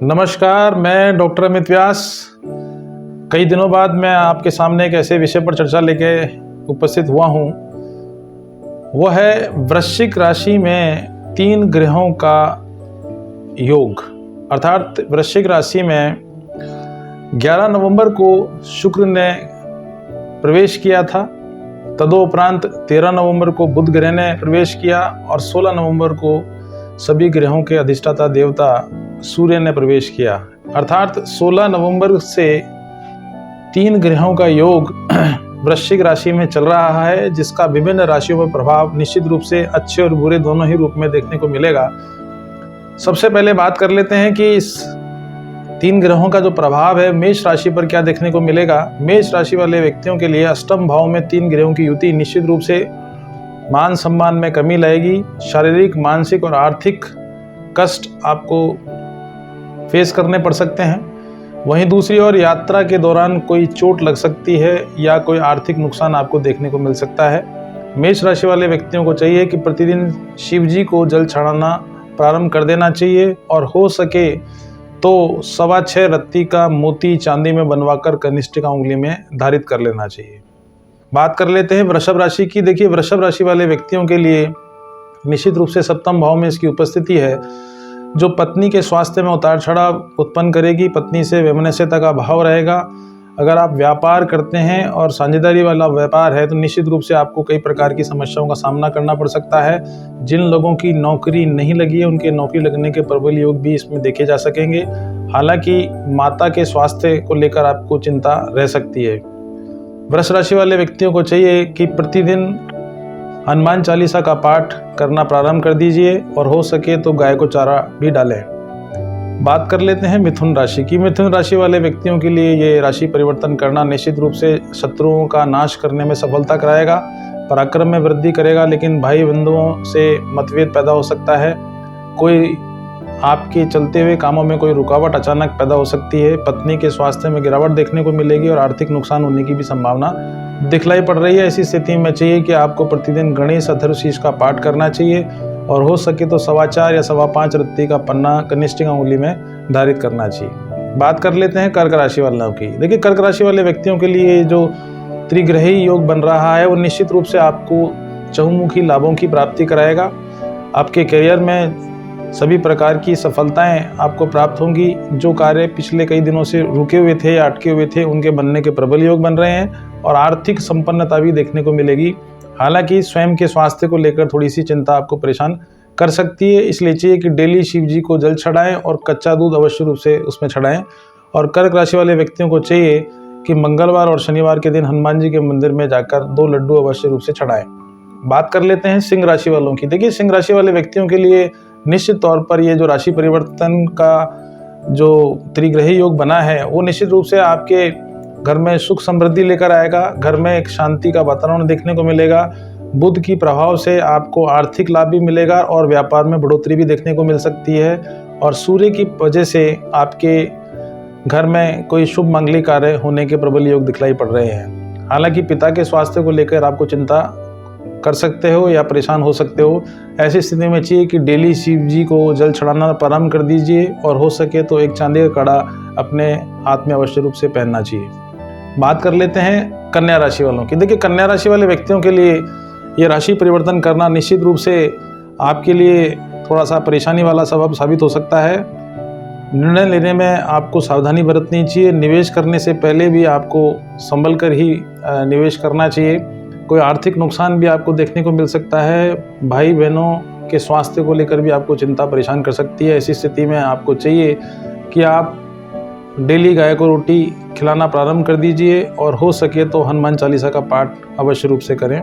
नमस्कार, मैं डॉक्टर अमित व्यास। कई दिनों बाद मैं आपके सामने एक ऐसे विषय पर चर्चा लेके उपस्थित हुआ हूँ। वह है वृश्चिक राशि में 3 ग्रहों का योग। अर्थात वृश्चिक राशि में 11 नवंबर को शुक्र ने प्रवेश किया था। तदोपरांत 13 नवंबर को बुध ग्रह ने प्रवेश किया और 16 नवंबर को सभी ग्रहों के अधिष्ठाता देवता सूर्य ने प्रवेश किया। अर्थात 16 नवंबर से 3 ग्रहों का योग वृश्चिक राशि में चल रहा है, जिसका विभिन्न राशियों पर प्रभाव निश्चित रूप से अच्छे और बुरे दोनों ही रूप में देखने को मिलेगा। सबसे पहले बात कर लेते हैं कि इस 3 ग्रहों का जो प्रभाव है मेष राशि पर क्या देखने को मिलेगा। मेष राशि वाले व्यक्तियों के लिए अष्टम भाव में 3 ग्रहों की युति निश्चित रूप से मान सम्मान में कमी लाएगी। शारीरिक, मानसिक और आर्थिक कष्ट आपको फेस करने पड़ सकते हैं। वहीं दूसरी ओर यात्रा के दौरान कोई चोट लग सकती है या कोई आर्थिक नुकसान आपको देखने को मिल सकता है। मेष राशि वाले व्यक्तियों को चाहिए कि प्रतिदिन शिव जी को जल चढ़ाना प्रारंभ कर देना चाहिए और हो सके तो 6.25 रत्ती का मोती चांदी में बनवाकर कनिष्ठिका उंगली में धारित कर लेना चाहिए। बात कर लेते हैं वृषभ राशि की। देखिए, वृषभ राशि वाले व्यक्तियों के लिए निश्चित रूप से सप्तम भाव में इसकी उपस्थिति है, जो पत्नी के स्वास्थ्य में उतार चढ़ाव उत्पन्न करेगी। पत्नी से वैमनस्यता का भाव रहेगा। अगर आप व्यापार करते हैं और साझेदारी वाला व्यापार है तो निश्चित रूप से आपको कई प्रकार की समस्याओं का सामना करना पड़ सकता है। जिन लोगों की नौकरी नहीं लगी है उनके नौकरी लगने के प्रबल योग भी इसमें देखे जा सकेंगे। हालांकि माता के स्वास्थ्य को लेकर आपको चिंता रह सकती है। वृष राशि वाले व्यक्तियों को चाहिए कि प्रतिदिन हनुमान चालीसा का पाठ करना प्रारंभ कर दीजिए और हो सके तो गाय को चारा भी डालें। बात कर लेते हैं मिथुन राशि की। मिथुन राशि वाले व्यक्तियों के लिए ये राशि परिवर्तन करना निश्चित रूप से शत्रुओं का नाश करने में सफलता कराएगा, पराक्रम में वृद्धि करेगा, लेकिन भाई बंधुओं से मतभेद पैदा हो सकता है। कोई आपके चलते हुए कामों में कोई रुकावट अचानक पैदा हो सकती है। पत्नी के स्वास्थ्य में गिरावट देखने को मिलेगी और आर्थिक नुकसान होने की भी संभावना दिखलाई पड़ रही है। ऐसी स्थिति में चाहिए कि आपको प्रतिदिन गणेश अथर्वशीष का पाठ करना चाहिए और हो सके तो 4.25 या 5.25 रत्ती का पन्ना कनिष्ठिका उंगली में धारित करना चाहिए। बात कर लेते हैं कर्क राशि वालों की। देखिए, कर्क राशि वाले व्यक्तियों के लिए जो त्रिग्रही योग बन रहा है वो निश्चित रूप से आपको चहुमुखी लाभों की प्राप्ति कराएगा। आपके करियर में सभी प्रकार की सफलताएं आपको प्राप्त होंगी। जो कार्य पिछले कई दिनों से रुके हुए थे या अटके हुए थे उनके बनने के प्रबल योग बन रहे हैं और आर्थिक संपन्नता भी देखने को मिलेगी। हालांकि स्वयं के स्वास्थ्य को लेकर थोड़ी सी चिंता आपको परेशान कर सकती है, इसलिए चाहिए कि डेली शिव जी को जल चढ़ाएं और कच्चा दूध अवश्य रूप से उसमें चढ़ाएं। और कर्क राशि वाले व्यक्तियों को चाहिए कि मंगलवार और शनिवार के दिन हनुमान जी के मंदिर में जाकर 2 लड्डू अवश्य रूप से चढ़ाएं। बात कर लेते हैं सिंह राशि वालों की। देखिए, सिंह राशि वाले व्यक्तियों के लिए निश्चित तौर पर ये जो राशि परिवर्तन का जो त्रिग्रही योग बना है वो निश्चित रूप से आपके घर में सुख समृद्धि लेकर आएगा। घर में एक शांति का वातावरण देखने को मिलेगा। बुध की प्रभाव से आपको आर्थिक लाभ भी मिलेगा और व्यापार में बढ़ोतरी भी देखने को मिल सकती है। और सूर्य की वजह से आपके घर में कोई शुभ मंगलिक कार्य होने के प्रबल योग दिखलाई पड़ रहे हैं। हालांकि पिता के स्वास्थ्य को लेकर आपको चिंता कर सकते हो या परेशान हो सकते हो। ऐसी स्थिति में चाहिए कि डेली शिव जी को जल चढ़ाना प्रारंभ कर दीजिए और हो सके तो एक चांदी का कड़ा अपने हाथ में अवश्य रूप से पहनना चाहिए। बात कर लेते हैं कन्या राशि वालों की। देखिए, कन्या राशि वाले व्यक्तियों के लिए ये राशि परिवर्तन करना निश्चित रूप से आपके लिए थोड़ा सा परेशानी वाला सबब साबित हो सकता है। निर्णय लेने में आपको सावधानी बरतनी चाहिए। निवेश करने से पहले भी आपको संभल कर ही निवेश करना चाहिए। कोई आर्थिक नुकसान भी आपको देखने को मिल सकता है। भाई बहनों के स्वास्थ्य को लेकर भी आपको चिंता परेशान कर सकती है। ऐसी स्थिति में आपको चाहिए कि आप डेली गाय को रोटी खिलाना प्रारंभ कर दीजिए और हो सके तो हनुमान चालीसा का पाठ अवश्य रूप से करें।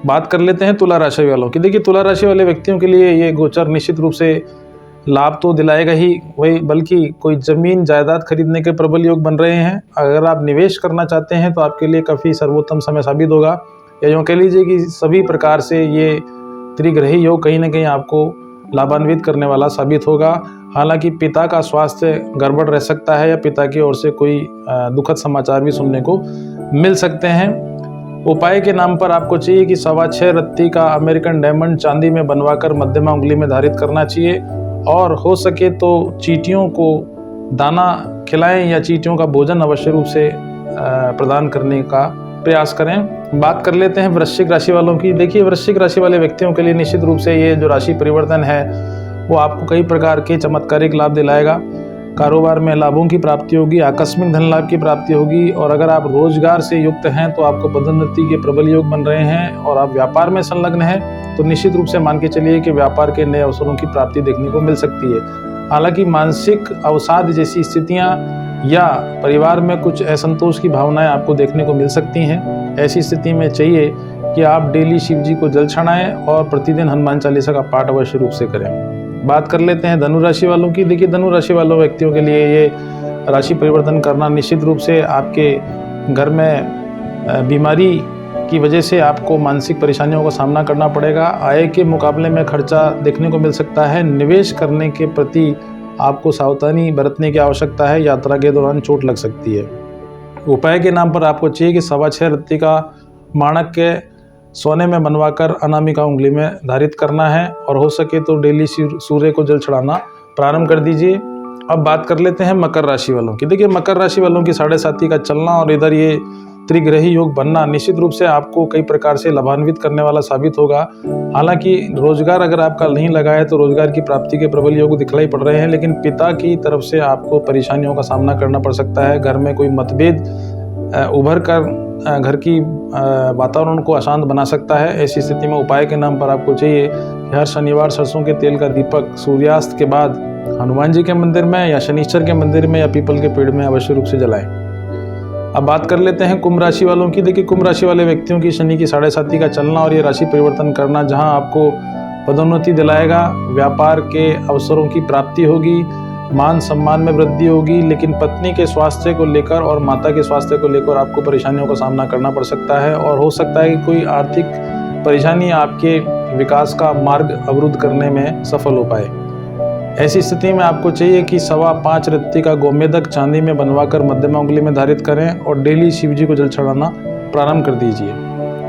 बात कर लेते हैं तुला राशि वालों की। देखिए, तुला राशि वाले व्यक्तियों के लिए ये गोचर निश्चित रूप से लाभ तो दिलाएगा ही, वही बल्कि कोई ज़मीन जायदाद खरीदने के प्रबल योग बन रहे हैं। अगर आप निवेश करना चाहते हैं तो आपके लिए काफ़ी सर्वोत्तम समय साबित होगा। या यूँ कह लीजिए कि सभी प्रकार से ये त्रिग्रही योग कहीं ना कहीं आपको लाभान्वित करने वाला साबित होगा। हालांकि पिता का स्वास्थ्य गड़बड़ रह सकता है या पिता की ओर से कोई दुखद समाचार भी सुनने को मिल सकते हैं। उपाय के नाम पर आपको चाहिए कि 6.25 रत्ती का अमेरिकन डायमंड चांदी में बनवाकर मध्यमा उंगली में धारित करना चाहिए, और हो सके तो चींटियों को दाना खिलाएं या चींटियों का भोजन अवश्य रूप से प्रदान करने का प्रयास करें। बात कर लेते हैं वृश्चिक राशि वालों की। देखिए, वृश्चिक राशि वाले व्यक्तियों के लिए निश्चित रूप से ये जो राशि परिवर्तन है वो आपको कई प्रकार के चमत्कारिक लाभ दिलाएगा। कारोबार में लाभों की प्राप्ति होगी, आकस्मिक धन लाभ की प्राप्ति होगी, और अगर आप रोजगार से युक्त हैं तो आपको पदोन्नति के प्रबल योग बन रहे हैं, और आप व्यापार में संलग्न हैं तो निश्चित रूप से मान के चलिए कि व्यापार के नए अवसरों की प्राप्ति देखने को मिल सकती है। हालांकि मानसिक अवसाद जैसी स्थितियां या परिवार में कुछ असंतोष की भावनाएं आपको देखने को मिल सकती हैं। ऐसी स्थिति में चाहिए कि आप डेली शिव जी को जल चढ़ाएं और प्रतिदिन हनुमान चालीसा का पाठ अवश्य रूप से करें। बात कर लेते हैं धनु राशि वालों की। देखिए, धनु राशि वालों व्यक्तियों के लिए ये राशि परिवर्तन करना निश्चित रूप से आपके घर में बीमारी की वजह से आपको मानसिक परेशानियों का सामना करना पड़ेगा। आय के मुकाबले में खर्चा देखने को मिल सकता है। निवेश करने के प्रति आपको सावधानी बरतने की आवश्यकता है, यात्रा के दौरान चोट लग सकती है। उपाय के नाम पर आपको चाहिए कि 6.25 रत्ती का माणक के सोने में बनवाकर अनामिका उंगली में धारित करना है, और हो सके तो डेली सूर्य को जल चढ़ाना प्रारंभ कर दीजिए। अब बात कर लेते हैं मकर राशि वालों की। देखिए, मकर राशि वालों की 7.5 का चलना और इधर ये त्रिग्रही योग बनना निश्चित रूप से आपको कई प्रकार से लाभान्वित करने वाला साबित होगा। हालांकि रोजगार अगर आपका नहीं लगा है तो रोजगार की प्राप्ति के प्रबल योग दिखलाई पड़ रहे हैं, लेकिन पिता की तरफ से आपको परेशानियों का सामना करना पड़ सकता है। घर में कोई मतभेद उभर कर घर की वातावरण को अशांत बना सकता है। ऐसी स्थिति में उपाय के नाम पर आपको चाहिए कि हर शनिवार सरसों के तेल का दीपक सूर्यास्त के बाद हनुमान जी के मंदिर में या शनिश्चर के मंदिर में या पीपल के पेड़ में अवश्य रूप से जलाएं। अब बात कर लेते हैं कुंभ राशि वालों की। देखिए, कुंभ राशि वाले व्यक्तियों की शनि की 7.5 का चलना और ये राशि परिवर्तन करना जहां आपको पदोन्नति दिलाएगा, व्यापार के अवसरों की प्राप्ति होगी, मान सम्मान में वृद्धि होगी, लेकिन पत्नी के स्वास्थ्य को लेकर और माता के स्वास्थ्य को लेकर आपको परेशानियों का सामना करना पड़ सकता है, और हो सकता है कि कोई आर्थिक परेशानी आपके विकास का मार्ग अवरुद्ध करने में सफल हो पाए। ऐसी स्थिति में आपको चाहिए कि 5.25 रत्ती का गोमेदक चांदी में बनवाकर मध्यमा उंगली में धारित करें और डेली शिव जी को जल चढ़ाना प्रारंभ कर दीजिए।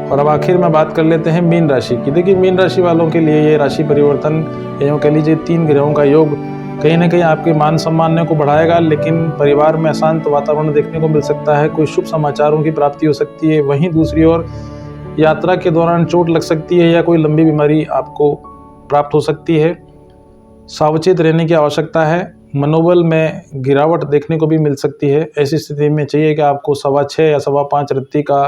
और अब आखिर में बात कर लेते हैं मीन राशि की। देखिए, मीन राशि वालों के लिए ये राशि परिवर्तन या कह लीजिए 3 ग्रहों का योग कहीं ना कहीं आपके मान सम्मान को बढ़ाएगा, लेकिन परिवार में अशांत वातावरण देखने को मिल सकता है। कोई शुभ समाचारों की प्राप्ति हो सकती है। वहीं दूसरी ओर यात्रा के दौरान चोट लग सकती है या कोई लंबी बीमारी आपको प्राप्त हो सकती है। सावचेत रहने की आवश्यकता है। मनोबल में गिरावट देखने को भी मिल सकती है। ऐसी स्थिति में चाहिए कि आपको 6.25 या 5.25 रत्ती का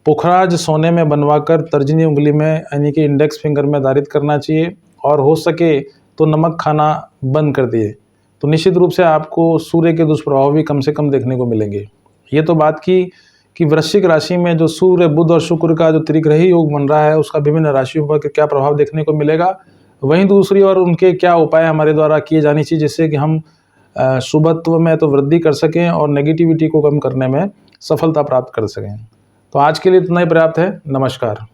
पुखराज सोने में बनवाकर तर्जनी उंगली में यानी कि इंडेक्स फिंगर में धारित करना चाहिए, और हो सके तो नमक खाना बंद कर दिए तो निश्चित रूप से आपको सूर्य के दुष्प्रभाव भी कम से कम देखने को मिलेंगे। ये तो बात की कि वृश्चिक राशि में जो सूर्य, बुध और शुक्र का जो त्रिग्रही योग बन रहा है उसका विभिन्न राशियों पर क्या प्रभाव देखने को मिलेगा। वहीं दूसरी ओर उनके क्या उपाय हमारे द्वारा किए जाने चाहिए जिससे कि हम शुभत्व में तो वृद्धि कर सकें और नेगेटिविटी को कम करने में सफलता प्राप्त कर सकें। तो आज के लिए इतना ही पर्याप्त है। नमस्कार।